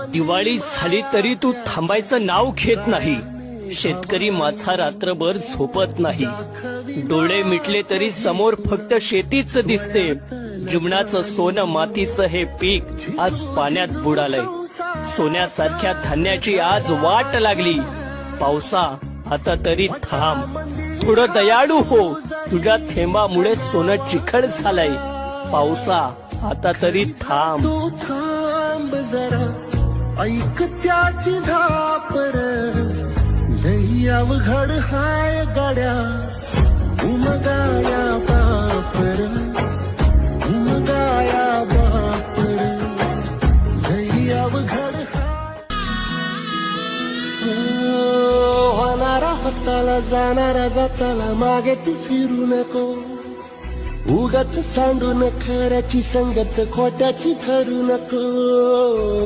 दिवाळी झाली तरी तू थांबायचं नाव घेत नाही. शेतकरी माझा रात्रभर झोपत नाही. डोळे मिटले तरी समोर फक्त शेतीच दिसते. जीवनाचं सोनं मातीचं हे पीक आज पाण्यात बुडालंय. सोन्यासारख्या धान्याची आज वाट लागली. पावसा आता तरी थांब. थोडं दयाळू हो. तुझ्या थेंबामुळे सोनं चिखल झालंय. पावसा आता तरी थांब. तू थांब जरा ऐक त्याची धापर. लई अवघड हाय गाड्या उमगाया बापर. उमगाया बापर लई अवघड हाय. होणारा हाताला जाणारा जाताला मागे तू फिरू नको. उगाच सांडून खऱ्याची संगत खोट्याची धरू नको.